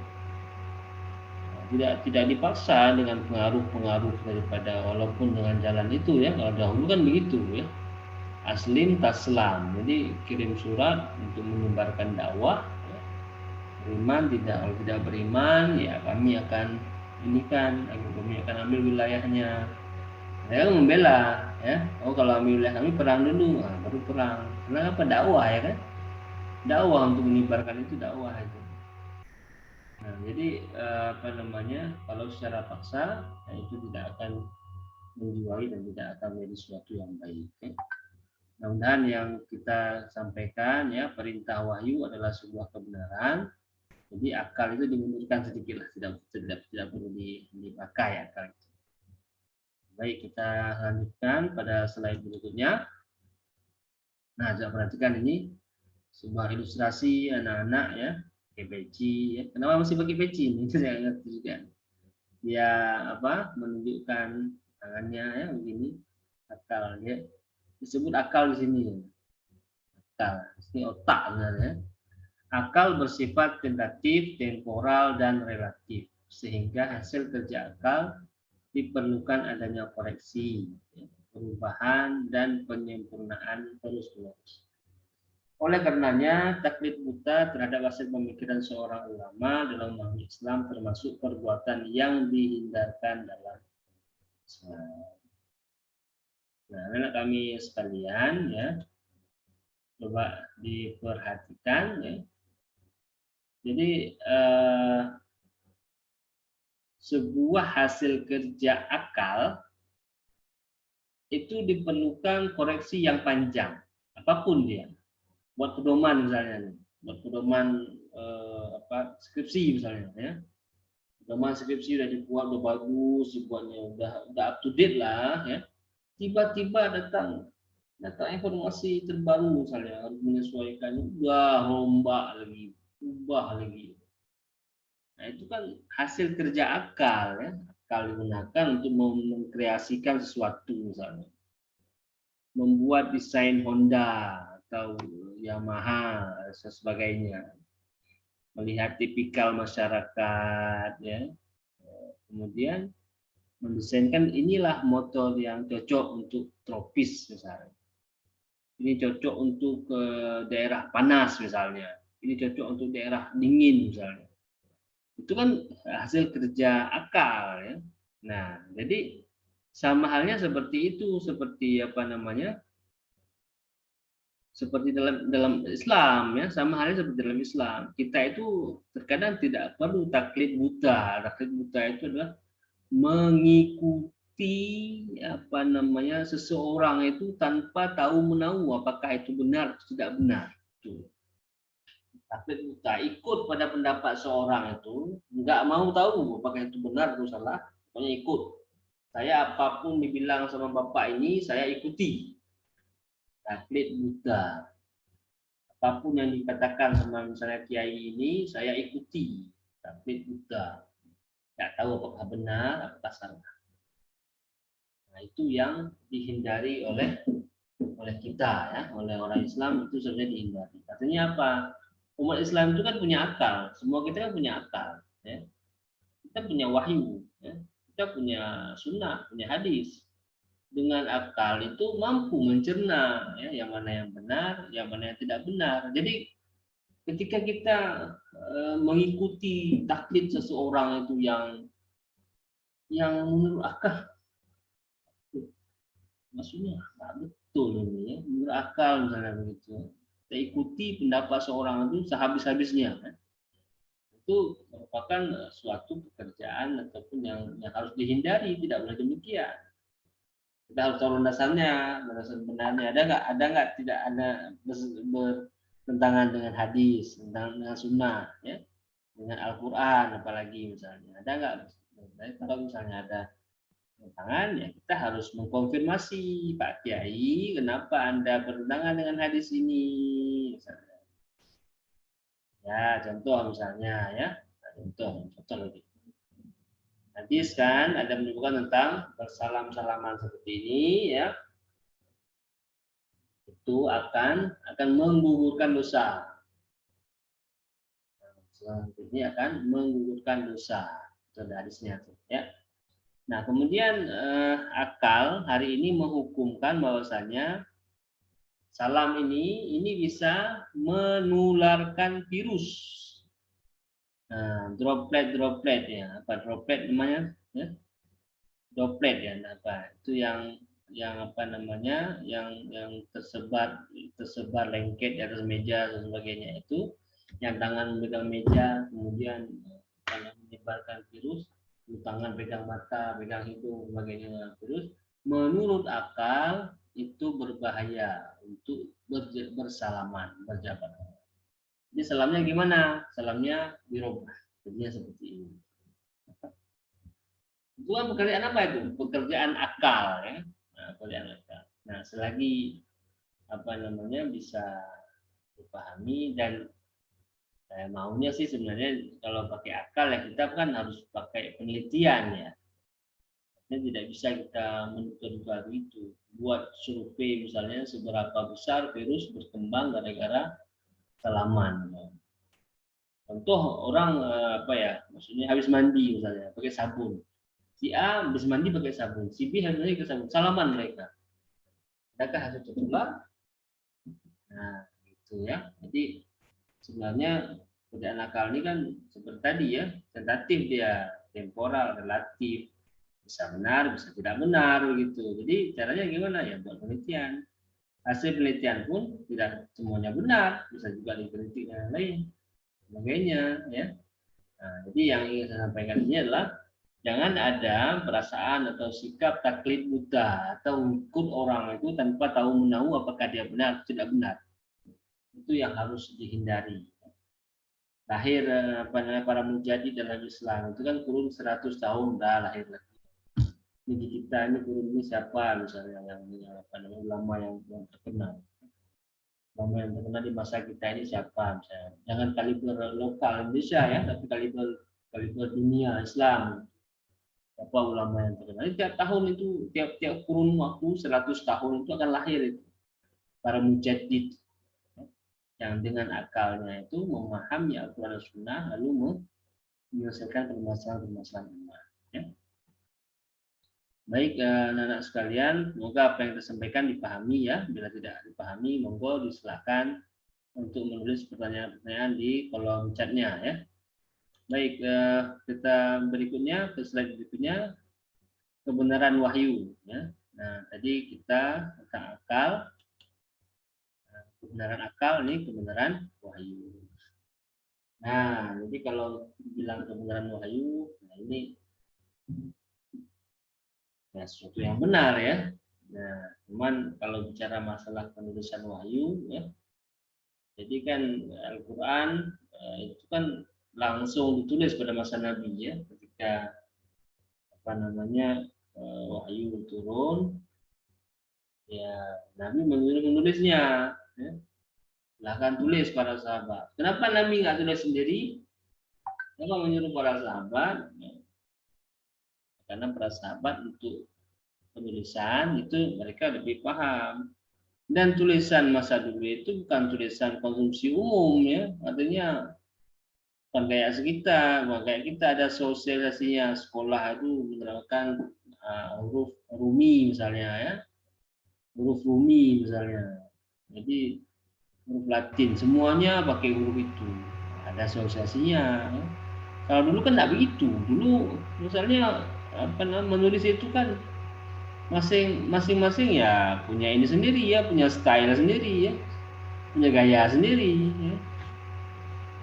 tidak dipaksa dengan pengaruh daripada, walaupun dengan jalan itu ya, kalau dahulu kan begitu ya, aslim taslam, jadi kirim surat untuk menyebarkan dakwah ya. Beriman tidak, kalau tidak beriman ya kami akan ini kan, kami akan ambil wilayahnya. Saya membela ya, kalau ambil wilayah kami perang dulu, baru perang. Karena apa? Dakwah ya kan, dakwah untuk menyebarkan itu, dakwah itu. Nah, jadi apa namanya, kalau secara paksa ya, itu tidak akan menjiwai dan tidak akan menjadi sesuatu yang baik ya. Mudah-mudahan yang kita sampaikan ya, perintah wahyu adalah sebuah kebenaran. Jadi akal itu dimundurkan sedikit lah, tidak perlu dipakai akal. Baik, kita lanjutkan pada slide berikutnya. Nah, coba perhatikan ini sebuah ilustrasi anak-anak ya, pakai peci ya. Kenapa masih pakai peci ini? Saya ngerti juga. Dia apa, menunjukkan tangannya ya begini, akal ya. Disebut akal di sini. Akal, ini otak sebenarnya. Akal bersifat tentatif, temporal, dan relatif, sehingga hasil kerja akal diperlukan adanya koreksi, perubahan, dan penyempurnaan terus-menerus. Oleh karenanya, taklid buta terhadap hasil pemikiran seorang ulama dalam memahami Islam termasuk perbuatan yang dihindarkan dalam Islam. Nah, anak kami sekalian ya, coba diperhatikan ya. Jadi sebuah hasil kerja akal itu diperlukan koreksi yang panjang, apapun dia. Buat pedoman misalnya, buat pedoman skripsi misalnya, ya. Pedoman skripsi udah dibuat, udah bagus, dibuatnya udah up to date lah, ya. Tiba-tiba datang informasi terbaru misalnya, harus menyesuaikan, udah rombak lagi, ubah lagi. Nah, itu kan hasil kerja akal, ya. Akal digunakan untuk mengkreasikan sesuatu misalnya. Membuat desain Honda atau Yamaha dan sebagainya. Melihat tipikal masyarakat, ya. Kemudian mendesainkan inilah motor yang cocok untuk tropis misalnya. Ini cocok untuk daerah panas misalnya. Ini cocok untuk daerah dingin misalnya. Itu kan hasil kerja akal, ya. Nah, jadi sama halnya seperti itu, seperti apa namanya? Seperti dalam Islam, ya, sama halnya seperti dalam Islam. Kita itu terkadang tidak perlu taklid buta. Taklid buta itu adalah mengikuti apa namanya seseorang itu tanpa tahu menahu apakah itu benar atau tidak benar. Taklid buta, ikut pada pendapat seorang itu, nggak mau tahu apakah itu benar atau salah, pokoknya ikut. Saya apapun dibilang sama bapak ini, saya ikuti. Taklid buta. Apapun yang dikatakan sama misalnya kiai ini, saya ikuti. Taklid buta. Nggak tahu apakah benar, apakah salah. Nah, itu yang dihindari oleh kita, ya, oleh orang Islam, itu sebenarnya dihindari. Artinya apa? Umat Islam itu kan punya akal, semua kita kan punya akal, ya. Kita punya wahyu, ya. Kita punya sunnah, punya hadis. Dengan akal itu mampu mencerna, ya, yang mana yang benar, yang mana yang tidak benar. Jadi ketika kita mengikuti taklid seseorang itu yang menurut akal, maksudnya nggak betul ini, ya, menurut akal misalnya begitu. Kita ikuti pendapat seorang itu sehabis-habisnya, kan? Itu merupakan suatu pekerjaan ataupun yang harus dihindari, tidak boleh demikian. Kita harus tahu landasannya, landasan benarnya ada nggak tidak ada bertentangan dengan hadis, dengan sunnah, ya, dengan Al-Quran apalagi misalnya, ada nggak? Kalau misalnya ada bertentangan, ya kita harus mengkonfirmasi, Pak Kiai, kenapa Anda bertentangan dengan hadis ini misalnya. Ya, contoh misalnya, ya. Contoh lagi. Hadis kan ada menyebutkan tentang bersalam-salaman seperti ini, ya. Itu akan menggugurkan dosa. Selanjutnya akan menggugurkan dosa. Itu ada hadisnya, ya. Nah, kemudian akal hari ini menghukumkan bahwasanya salam ini bisa menularkan virus. Nah, droplet ya, apa droplet namanya? Ya? Droplet ya, apa? Itu yang apa namanya? Yang tersebar lengket di atas meja dan sebagainya, itu yang tangan memegang meja kemudian menyebarkan virus, tangan pegang mata, pegang hidung, sebagainya virus. Menurut akal itu berbahaya untuk bersalaman, berjabat. Jadi salamnya gimana? Salamnya dirubah. Jadinya seperti ini. Itu kan pekerjaan apa itu? Pekerjaan akal, ya. Nah, pekerjaan akal. Nah, selagi apa namanya bisa dipahami dan maunya sih sebenarnya kalau pakai akal ya kita kan harus pakai penelitian, ya. Tidak bisa kita menutur itu. Buat survei misalnya seberapa besar virus berkembang gara-gara salaman. Contoh orang maksudnya habis mandi misalnya pakai sabun. Si A habis mandi pakai sabun, si B habis mandi pakai sabun. Salaman mereka. Adakah hasil tertular? Nah, gitu ya. Jadi sebenarnya pekerjaan akal ini kan seperti tadi, ya, tentatif dia, temporal, relatif. Bisa benar, bisa tidak benar begitu. Jadi caranya gimana, ya buat penelitian. Hasil penelitian pun tidak semuanya benar, bisa juga diteliti dengan lain, sebagainya, ya. Nah, jadi yang ingin saya sampaikan ini adalah Jangan ada perasaan atau sikap taklid buta atau ikut orang itu tanpa tahu menahu apakah dia benar atau tidak benar. Itu yang harus dihindari. Lahir para mujahid dalam Islam itu kan kurun 100 tahun dah lahir lagi. Ini kita ini kurun ini siapa misalnya yang ulama yang terkenal. Ulama yang terkenal di masa kita ini siapa misalnya. Jangan kaliber lokal Indonesia ya, tapi kaliber dunia Islam. Apa ulama yang terkenal. Tiap tahun itu, tiap kurun waktu 100 tahun itu akan lahir itu para mujaddid yang dengan akalnya itu memahami Al-Quran dan Sunnah lalu menyelesaikan permasalahan-permasalahan umat. Ya. Baik anak-anak sekalian, semoga apa yang disampaikan dipahami ya. Bila tidak dipahami, monggo disilahkan untuk menulis pertanyaan-pertanyaan di kolom chatnya ya. Baik, kita berikutnya ke slide berikutnya, kebenaran wahyu ya. Nah, tadi kita tentang akal. Kebenaran akal ini kebenaran wahyu. Nah, jadi kalau bilang kebenaran wahyu, nah ini ya sesuatu yang benar ya. Nah, cuman kalau bicara masalah penulisan wahyu ya, jadi kan Al-Quran itu kan langsung ditulis pada masa Nabi ya, ketika wahyu turun ya Nabi menulisnya ya. Silahkan tulis para sahabat. Kenapa Nabi nggak tulis sendiri? Kenapa menyuruh para sahabat? Ya. Karena para sahabat untuk penulisan itu mereka lebih paham. Dan tulisan masa dulu itu bukan tulisan konsumsi umum ya, artinya bukan kayak kita, kayak kita ada sosialisasinya, sekolah itu menerapkan huruf Rumi misalnya ya, huruf Rumi misalnya. Jadi huruf Latin semuanya pakai huruf itu, ada sosialisasinya. Ya. Kalau dulu kan tidak begitu, dulu misalnya menulis itu kan masing-masing ya punya ini sendiri ya, punya style sendiri ya, punya gaya sendiri ya.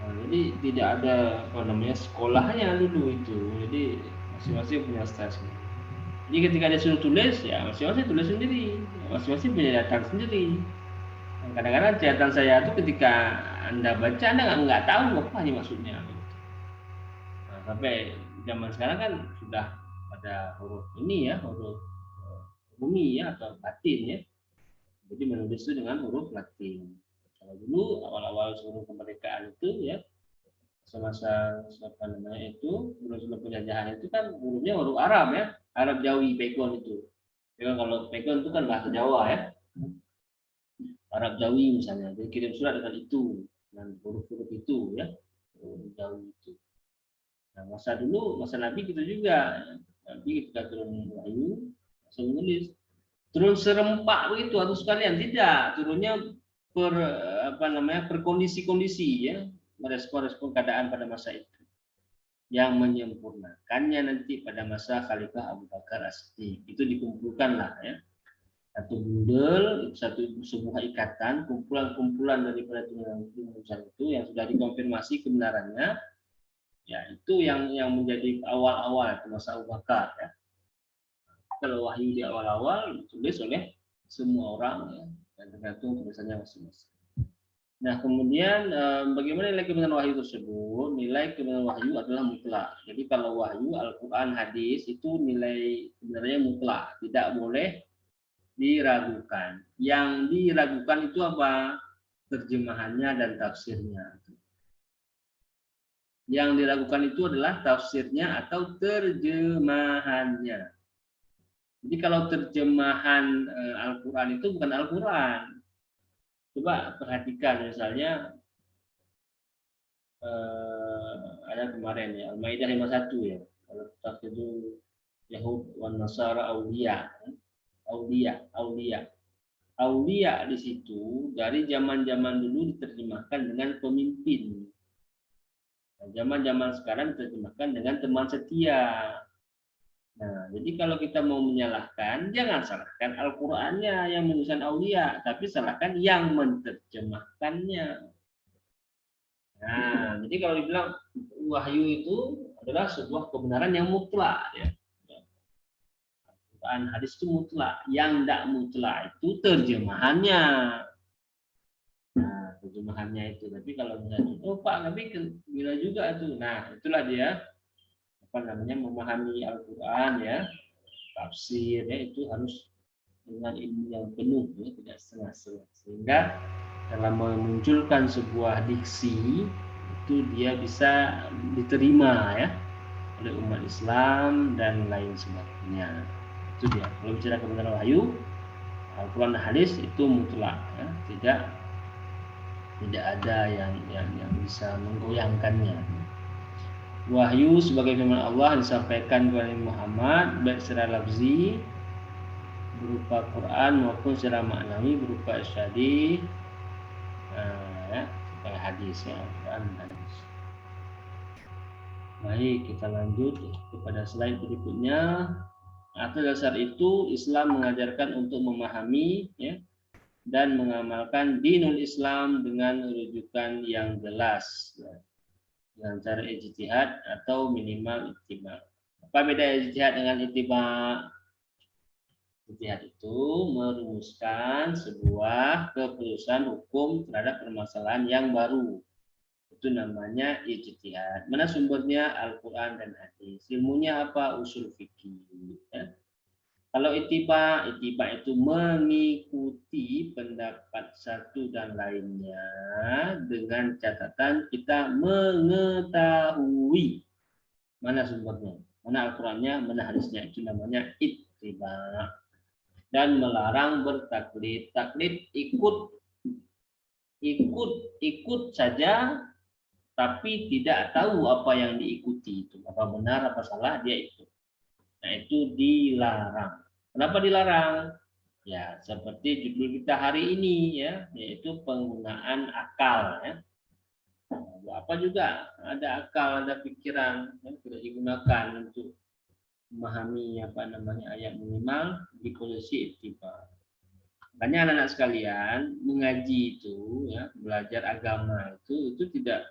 Nah, jadi tidak ada sekolahnya dulu itu, jadi masing-masing punya style sendiri. Jadi ketika dia suruh tulis ya masing-masing tulis sendiri, masing-masing punya catatan sendiri. Kadang-kadang catatan saya itu ketika Anda baca Anda nggak tahu apa ini maksudnya. Nah, sampai zaman sekarang kan sudah ada huruf ini ya, huruf Bumi ya atau Latin ya. Jadi menulis itu dengan huruf Latin. Kalau dulu awal-awal sebelum kemerdekaan itu ya, semasa itu sebelum penjajahan itu kan hurufnya huruf Arab ya, Arab Jawi Pegon itu. Ya, kalau Pegon itu kan bahasa Jawa ya, Arab Jawi misalnya. Jadi kirim surat dengan itu, dengan huruf-huruf itu ya, huruf Jawi itu. Nah masa Nabi gitu juga. Nabi ketika turun wahyu langsung menulis. Turun serempak begitu atau sekalian tidak, turunnya per kondisi-kondisi ya, merespon keadaan pada masa itu yang menyempurnakannya nanti pada masa Khalifah Abu Bakar As-Siddiq. Itu dikumpulkanlah ya, satu bundel, sebuah ikatan, kumpulan-kumpulan daripada tulisan itu yang sudah dikonfirmasi kebenarannya ya, itu yang menjadi awal-awal itu masa Abu Bakar ya. Kalau wahyu di awal-awal ditulis oleh semua orang ya, dan tergantung tulisannya masing-masing. Nah kemudian bagaimana nilai kebenaran wahyu tersebut? Nilai kebenaran wahyu adalah mutlak. Jadi kalau wahyu Al-Quran, hadis itu nilai kebenarannya mutlak, tidak boleh diragukan. Yang diragukan itu apa? Terjemahannya dan tafsirnya. Yang diragukan itu adalah tafsirnya atau terjemahannya. Jadi kalau terjemahan Al-Quran itu bukan Al-Quran. Coba perhatikan misalnya ada kemarin ya Al-Maidah 51 ya. Kalau tafsir itu Yahud wan Nasara Aulia. Aulia di situ dari zaman-zaman dulu diterjemahkan dengan pemimpin. Zaman-zaman sekarang diterjemahkan dengan teman setia. Nah, jadi kalau kita mau menyalahkan, jangan salahkan Al-Qur'annya yang menuliskan aulia, tapi salahkan yang menerjemahkannya. Nah, jadi kalau dibilang wahyu itu adalah sebuah kebenaran yang mutlak ya. Quran hadis itu mutlak, yang tidak mutlak itu terjemahannya. Nah, terjemahannya itu. Tapi kalau misalnya, oh Pak, tapi bila juga itu. Nah, itulah dia apa namanya memahami Al-Quran ya, tafsir ya, itu harus dengan ilmu yang penuh ya, tidak setengah-setengah. Sehingga dalam memunculkan sebuah diksi itu dia bisa diterima ya oleh umat Islam dan lain sebagainya. Itu dia. Kalau bicara kebenaran wahyu, Al-Quran dan hadis itu mutlak ya, tidak ada yang bisa menggoyangkannya. Wahyu sebagai firman Allah disampaikan kepada Muhammad baik secara lafzi berupa Quran maupun secara maknawi berupa isyadi ya, hadis ya, Quran dan hadis. Baik, kita lanjut kepada slide berikutnya. Atas dasar itu Islam mengajarkan untuk memahami ya, dan mengamalkan dinul Islam dengan rujukan yang jelas ya, dengan cara ijtihad atau minimal ittiba. Apa beda ijtihad dengan ittiba? Ijtihad itu merumuskan sebuah keputusan hukum terhadap permasalahan yang baru. Itu namanya ijtihad. Mana sumbernya? Al-Quran dan hadis. Ilmunya apa? Usul fikih. Ya. Kalau itiba itu mengikuti pendapat satu dan lainnya dengan catatan kita mengetahui mana sumbernya, mana Al-Qurannya, mana hadisnya. Itu namanya itiba. Dan melarang bertaklid. Taklid ikut saja, tapi tidak tahu apa yang diikuti itu, apa benar apa salah dia ikut. Nah itu dilarang. Kenapa dilarang? Ya seperti judul kita hari ini ya, yaitu penggunaan akal ya. Apa juga ada akal, ada pikiran yang tidak digunakan untuk memahami apa namanya ayat minimal di posisi ittiba. Makanya anak-anak sekalian mengaji itu ya, belajar agama itu tidak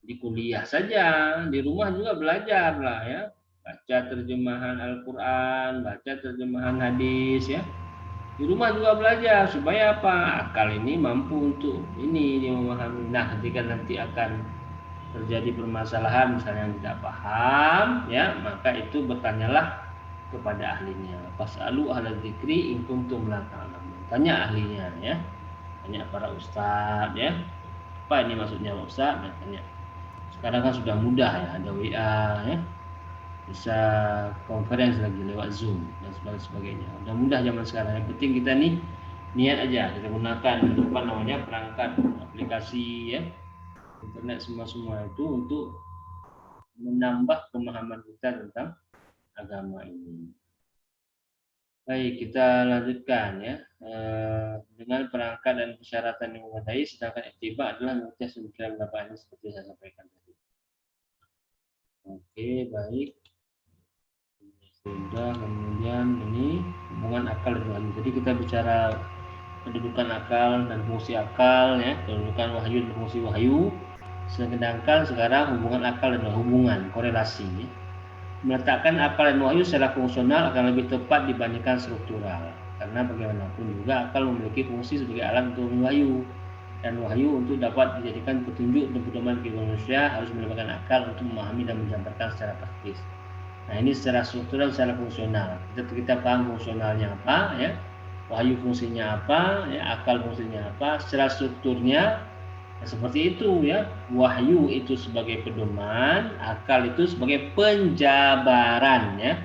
di kuliah saja, di rumah juga belajar lah ya, baca terjemahan Al-Quran, baca terjemahan hadis ya, di rumah juga belajar supaya apa, akal ini mampu untuk ini dia memahami. Nah ketika nanti akan terjadi permasalahan misalnya yang tidak paham ya, maka itu bertanyalah kepada ahlinya. Fas'alu ahla dzikri in kuntum la ta'lamun. Tanya ahlinya ya, tanya para ustaz ya, apa ini maksudnya Pak Ustaz, nah, tanya. Sekarang kan sudah mudah ya, ada WA ya, bisa conference lagi lewat Zoom dan sebagainya. Udah mudah zaman sekarang. Yang penting kita nih niat aja, kita gunakan apa namanya perangkat aplikasi ya, internet semua itu untuk menambah pemahaman kita tentang agama ini. Baik, kita lanjutkan ya. Dengan perangkat dan persyaratan yang memadai, sedangkan ittiba adalah mengucap sembilan pendapat ini seperti saya sampaikan tadi. Oke, baik. Sudah, kemudian ini hubungan akal dan wahyu. Jadi kita bicara kedudukan akal dan fungsi akal ya, kedudukan wahyu dan fungsi wahyu. Sedangkan sekarang hubungan akal dan hubungan korelasi. Meletakkan akal dan wahyu secara fungsional akan lebih tepat dibandingkan struktural. Karena bagaimanapun juga akal memiliki fungsi sebagai alat untuk wahyu, dan wahyu untuk dapat dijadikan petunjuk dan pedoman kehidupan manusia harus melibatkan akal untuk memahami dan menjabarkan secara praktis. Nah ini secara struktural, secara fungsional. Kita paham fungsionalnya apa, ya, wahyu fungsinya apa, ya, akal fungsinya apa, secara strukturnya ya, seperti itu ya. Wahyu itu sebagai pedoman, akal itu sebagai penjabaran ya.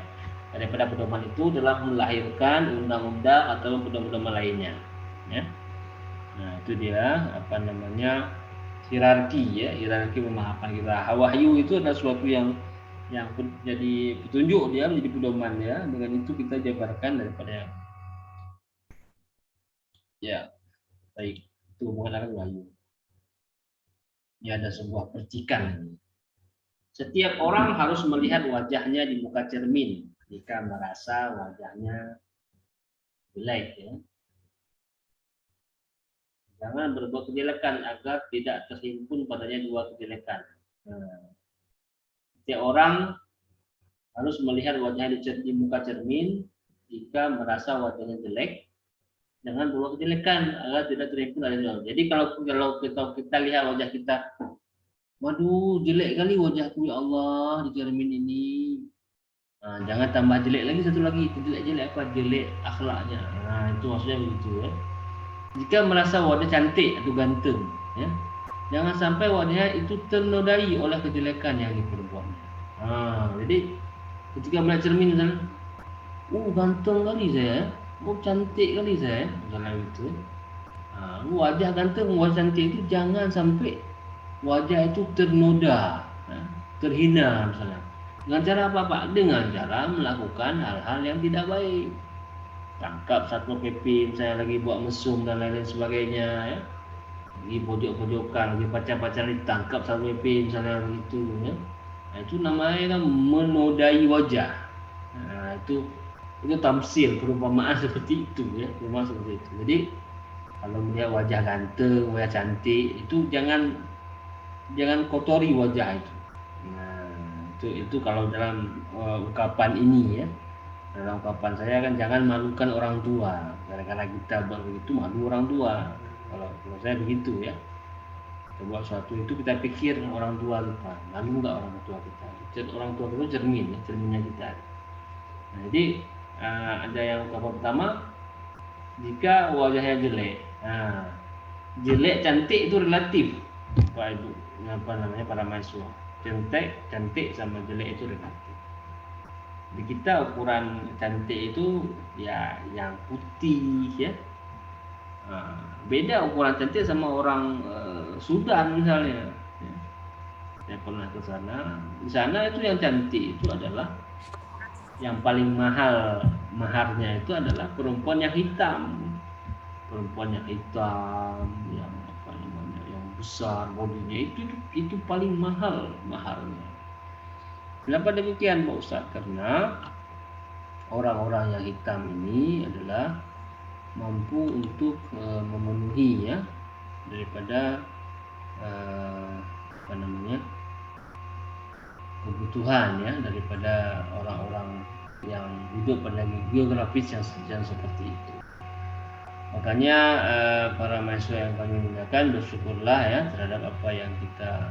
Daripada pedoman itu dalam melahirkan undang-undang atau pedoman-pedoman lainnya. Ya. Nah itu dia apa namanya hierarki ya, hierarki pemahaman kita. Wahyu itu adalah sesuatu yang jadi petunjuk, dia menjadi pedoman ya, dengan itu kita jabarkan daripada ya baik itu hubungan dengan wahyu. Ini ada sebuah percikan. Setiap orang harus melihat wajahnya di muka cermin jika merasa wajahnya jelek ya. Jangan berbuat kejelekan agar tidak terhimpun padanya dua kejelekan. Nah, Setiap orang harus melihat wajahnya di muka cermin. Jika merasa wajahnya jelek, jangan bawa kejelekan agar tidak terhimpun oleh Allah. Jadi kalau kita lihat wajah kita, waduh jelek kali wajahku ya Allah di cermin ini. Nah, jangan tambah jelek lagi satu lagi. Jelek apa? Jelek akhlaknya. Nah, itu maksudnya begitu ya. Jika merasa wajah cantik atau ganteng, ya, jangan sampai wajahnya itu ternodai oleh kejelekan yang diperbuatnya. Nah, jadi ketika melihat cermin misalnya, ganteng kali saya, cantik kali saya, misalnya itu. Wajah ganteng, wajah cantik itu jangan sampai wajah itu ternoda, terhina misalnya. Dengan cara apa Pak? Dengan cara melakukan hal-hal yang tidak baik. Tangkap Satpol PP, misalnya lagi buat mesum dan lain-lain sebagainya, ya. Lagi pojok-pojokan, lagi pacar-pacaran ditangkap Satpol PP misalnya begitu, ya. Nah, itu namanya kan menodai wajah. Nah, itu tamsil, perumpamaan seperti itu, ya, perumpamaan seperti itu. Jadi kalau melihat wajah ganteng, wajah cantik, itu jangan kotori wajah itu. Nah, itu kalau dalam ungkapan ini, ya. Dalam ungkapan saya kan jangan malukan orang tua. Gara-gara kita buat begitu malu orang tua. Kalau saya begitu, ya. Kita buat sesuatu itu kita pikir orang tua kita, malu nggak orang tua kita? Orang tua itu cermin, ya, cerminnya kita. Nah, jadi ada yang ungkapan pertama, jika wajahnya jelek. Nah, jelek cantik itu relatif, Pak Ibu, para mahasiswa. Cantik sama jelek itu relatif. Di kita ukuran cantik itu ya yang putih, ya. Beda ukuran cantik sama orang Sudan misalnya. Ya. Saya pernah ke sana. Di sana itu yang cantik itu adalah yang paling mahal maharnya itu adalah perempuan yang hitam. Perempuan yang hitam, yang yang besar bodinya itu paling mahal maharnya. Kenapa demikian Pak Ustaz? Karena orang-orang yang hitam ini adalah mampu untuk memenuhi, ya, daripada kebutuhan, ya, daripada orang-orang yang hidup pada geografis yang seperti itu. Makanya para mahasiswa yang kami muliakan, bersyukurlah, ya, terhadap apa yang kita